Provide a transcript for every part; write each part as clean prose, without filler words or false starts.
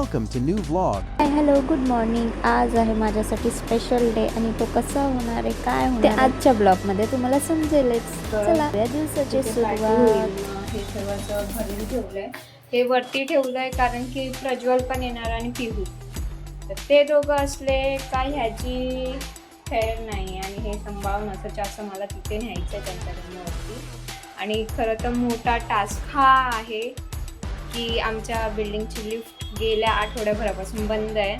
Welcome to new vlog. Hi hello good morning. आज आहे माझ्यासाठी स्पेशल डे आणि तो कसा होणार आहे काय होणार ते आजच्या ब्लॉगमध्ये तुम्हाला समजेलच. चला या दिवसाची सुरुवात. हे सर्वांचं भरून ठेवलंय. हे वरती ठेवलंय कारण की प्रज्वल पण येणार आणि पिहू, तर ते दोघं असले का ह्याची खैर नाही आणि हे सांभाळून असं जास्त मला तिथे न्यायचं आहे त्यांच्या रूमवरती. आणि खरं तर मोठा टास्क हा आहे की आमच्या बिल्डिंगची लिफ्ट गेल्या आठवड्याभरापासून बंद आहे.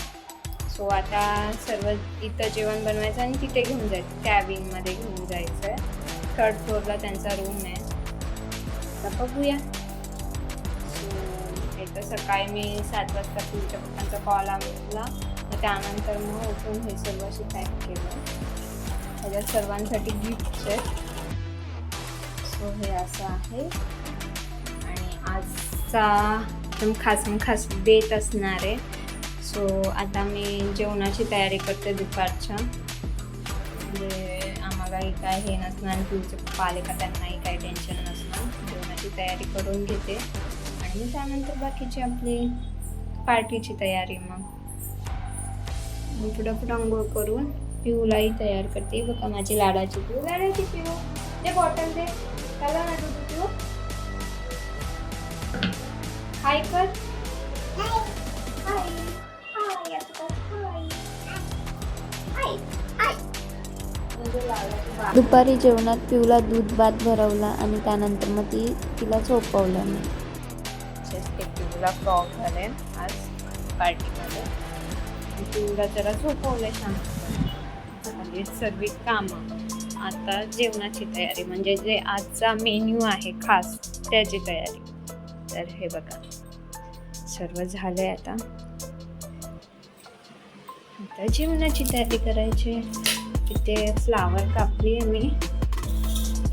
सो आता सर्व इथं जेवण बनवायचं आणि तिथे घेऊन जायचं, कॅबिनमध्ये घेऊन जायचं आहे. 3rd फ्लोअरला त्यांचा रूम आहे. आता बघूया. सो एकदा सकाळी मी 7 वाजता तुमच्या पप्पांचा कॉल आला, मग त्यानंतर मग उठून हे सर्व अशी पॅक केलं. त्याच्यात सर्वांसाठी गिफ्ट्स आहेत. सो हे असं आहे आणि आजचा एकदम खास बेत असणार आहे. सो आता मी जेवणाची तयारी करते दुपारच्या, म्हणजे आम्हालाही काय हे नसणार आणि तुमचे पप्पा आले का त्यांनाही काही टेन्शन नसणार. जेवणाची तयारी करून घेते आणि त्यानंतर बाकीची आपली पार्टीची तयारी. मग पुढं आंघोळ करून पिऊलाही तयार करते. बघा माझी लाडाची पिऊ, ते बॉटल दे त्याला ना दूध पिऊ. हाय कर. दुपारी जेवणात पिऊला दूध भात भरवला आणि त्यानंतर मग तिला झोपवलं मी. पिऊला फ्रॉक झाले आज पार्टीमध्ये. पिऊला जरा झोपवलं शांत. सर्व कामं. आता जेवणाची तयारी म्हणजे जे आजचा मेन्यू आहे खास त्याची तयारी. तर हे बघा सर्व झालंय. आता जेवणाची तयारी करायची. इथे फ्लावर कापली आहे मी.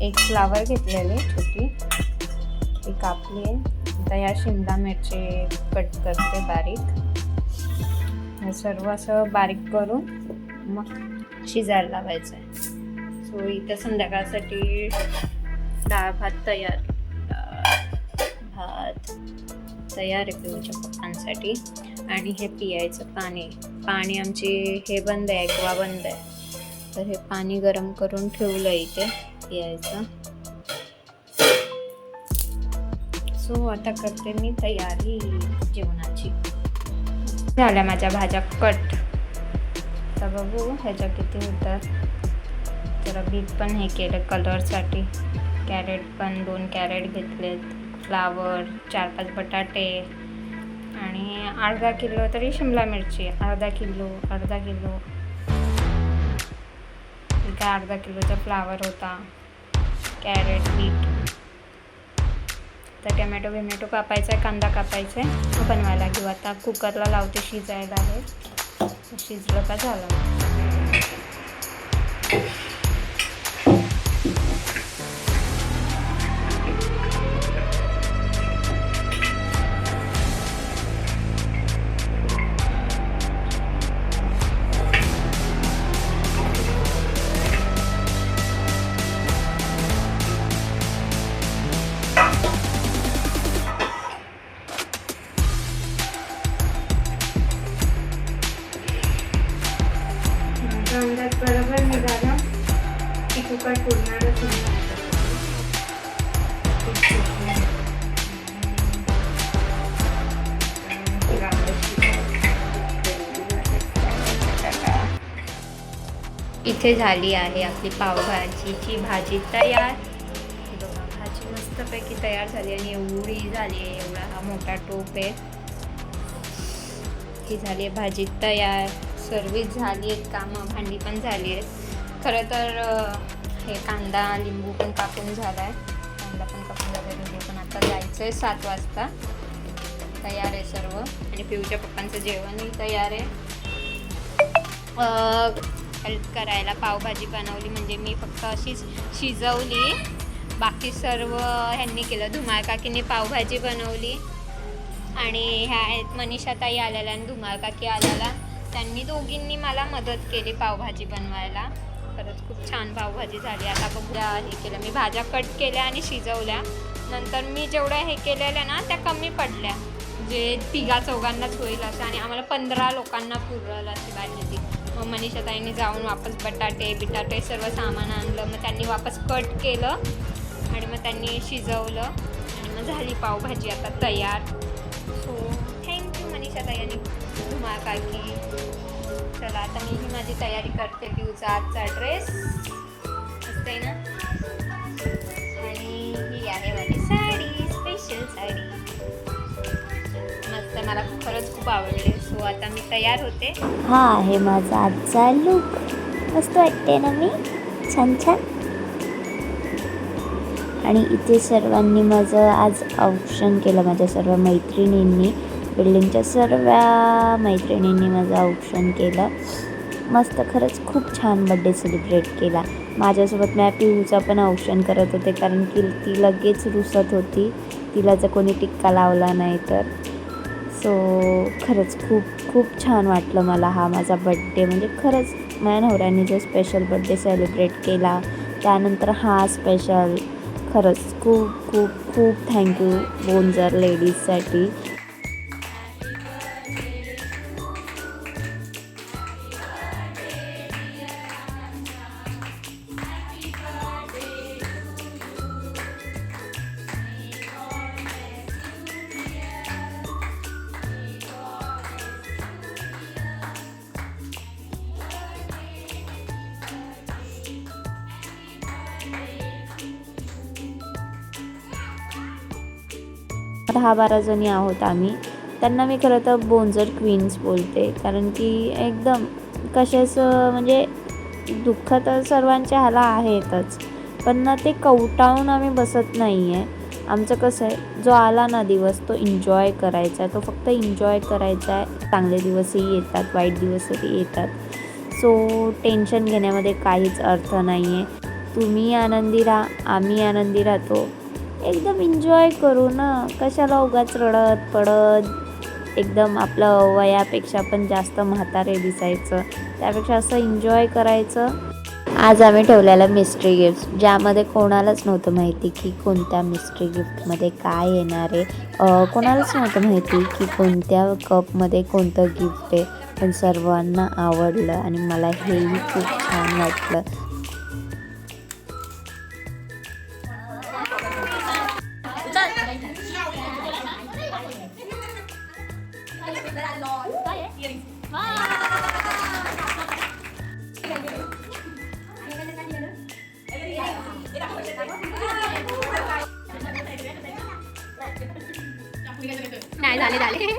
एक फ्लावर घेतलेले छोटी, ती कापली आहे. आता या शिमला मिरची कट करते बारीक. हे सर्व असं बारीक करून मग शिजायला लावायचं आहे. सो इथं संध्याकाळसाठी डाळ भात तयार. भात तयार आहे पिऊच्या पप्पांसाठी. आणि हे पियायचं पाणी आमची हे बंद आहे, ॲक्वा बंद आहे. तर हे पाणी गरम करून ठेवलं इथे पियायचं. सो आता करते मी तयारी जेवणाची. झाल्या माझ्या भाज्या कट. आता बघू ह्याच्या किती होतात. जरा बीट पण हे केलं कलरसाठी. कॅरेट पण 2 कॅरेट घेतलेत. फ्लावर 4-5 बटाटे आणि अर्धा किलो तरी शिमला मिरची. अर्धा किलो इथे अर्धा किलोचा फ्लावर होता. Crate bit. तर टमॅटो कापायचा आहे, कांदा कापायचा आहे. बनवायला घेऊ. आता कुकरला लावते शिजायला. आहे शिजलं का झालं. अंदाज बरोबर निघाला की कुकर फोडणारच नाही. इथे झाली आहे आपली पावभाजीची भाजी तयार. बघा भाजी मस्तपैकी तयार झाली आणि एवढी झाली आहे. एवढा हा मोठा टोप आहे. ही झाली आहे भाजी तयार. सर्विस झाली आहेत, कामं भांडी पण झाली आहेत. खरं तर हे कांदा लिंबू पण कापून झाला आहे. कांदा पण कापून झाला आहे. लिंबू पण आता जायचं आहे 7 वाजता. तयार आहे सर्व. आणि पिऊच्या पप्पांचं जेवणही तयार आहे. हेल्प करायला पावभाजी बनवली म्हणजे मी फक्त अशीच शिजवली. बाकी सर्व ह्यांनी केलं. धुमाळ काकीने पावभाजी बनवली आणि ह्या आहेत मनीषा ताई आलेल्या आणि धुमाळ काकी आलेला. त्यांनी दोघींनी मला मदत केली पावभाजी बनवायला. खरंच खूप छान पावभाजी झाली. आता बघूया हे केलं मी. भाज्या कट केल्या आणि शिजवल्या. नंतर मी जेवढ्या हे केलेल्या ना त्या कमी पडल्या. म्हणजे तिघा चौघांनाच होईल असं, आणि आम्हाला 15 लोकांना पुरलं अशी भाजी ती. मग मनीषा ताईंनी जाऊन वापस बिटाटे सर्व सामान आणलं, मग त्यांनी वापस कट केलं आणि मग त्यांनी शिजवलं आणि मग झाली पावभाजी आता तयार. सो थँक्यू मनीषा ताई आणि धुमा काकी. चला आता मी ही माझी तयारी करते. पिऊचा आजचा ड्रेस असते ना, आणि ही आहे माझी साडी, स्पेशल साडी मस्त, मला खरंच खूप आवडले. सो आता मी तयार होते. हा आहे माझा आजचा लुक. मस्त वाटते ना मी, छान छान. आणि इथे सर्वांनी माझं आज औक्षण केलं, माझ्या सर्व मैत्रिणींनी, बिल्डिंगच्या सर्व मैत्रिणींनी माझं औक्षण केलं. मस्त, खरंच खूप छान बड्डे सेलिब्रेट केला. माझ्यासोबत मी पिऊचा पण औक्षण करत होते, कारण की ती लगेच रुसत होती, तिला जर कोणी टिक्का लावला नाही तर. सो खरंच खूप खूप छान वाटलं मला हा माझा बड्डे. म्हणजे खरंच माझ्या नवऱ्याने जो स्पेशल बड्डे सेलिब्रेट केला, त्यानंतर हा स्पेशल, खरंच खूप खूप खूप थँक्यू बोनझर लेडीजसाठी. दहा 12 जणी आहोत आम्ही. त्यांना मी खरं तर बोनझर क्वीन्स बोलते, कारण की एकदम कशाचं म्हणजे दुःख तर सर्वांच्या ह्याला आहेतच, पण ना ते कवटाळून आम्ही बसत नाही आहे. आमचं कसं आहे, जो आला ना दिवस तो एन्जॉय करायचा आहे, तो फक्त एन्जॉय करायचा आहे. चांगले दिवसही येतात, वाईट दिवसही येतात. सो टेन्शन घेण्यामध्ये काहीच अर्थ नाही आहे. तुम्ही आनंदी राहा, आम्ही आनंदी राहतो. एकदम एन्जॉय करू ना, कशाला उगाच रडत पडत एकदम आपलं वयापेक्षा पण जास्त म्हातारे दिसायचं, त्यापेक्षा असं एन्जॉय करायचं. आज आम्ही ठेवलेलं मिस्ट्री गिफ्ट, ज्यामध्ये कोणालाच नव्हतं माहिती की कोणत्या मिस्ट्री गिफ्टमध्ये काय येणार आहे. कोणालाच नव्हतं माहिती की कोणत्या कपमध्ये कोणतं गिफ्ट आहे, पण सर्वांना आवडलं आणि मला हेही खूप छान वाटलं. नाही झाले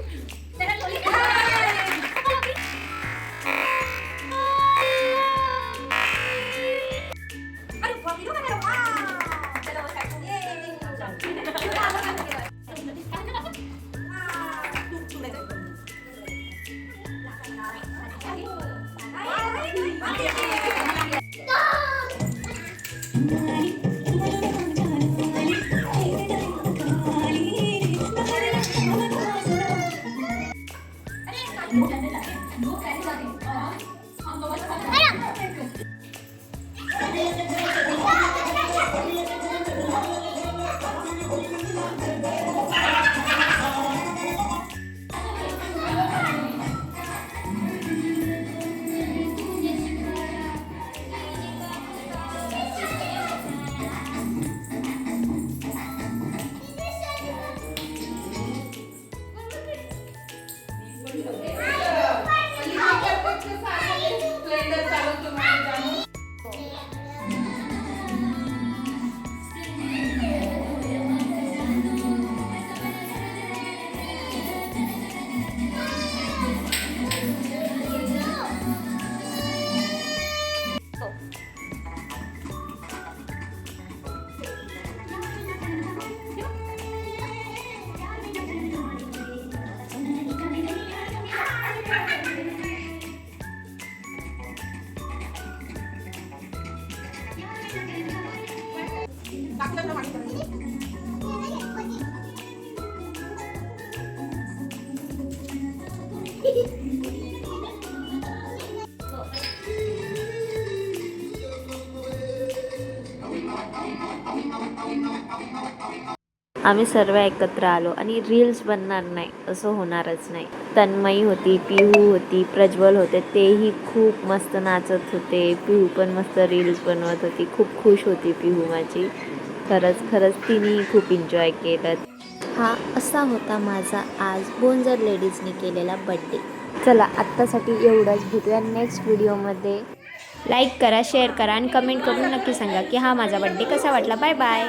आम्ही सर्व एकत्र आलो आणि रील्स बनणार नाही असं होणारच नाही. तन्मयी होती, पिहू होती, प्रज्वल होते, तेही खूप मस्त नाचत होते. पिहू पण मस्त रील्स बनवत होती. खूप खुश होती पिहू माझी. खरंच तिनेही खूप एन्जॉय केलं. हा असा होता माझा आज बोंजर लेडीजने केलेला बड्डे. चला आत्तासाठी एवढंच. भेटूया नेक्स्ट व्हिडिओमध्ये. लाईक करा, शेअर करा आणि कमेंट करून नक्की सांगा की हा माझा बड्डे कसा वाटला. Bye bye.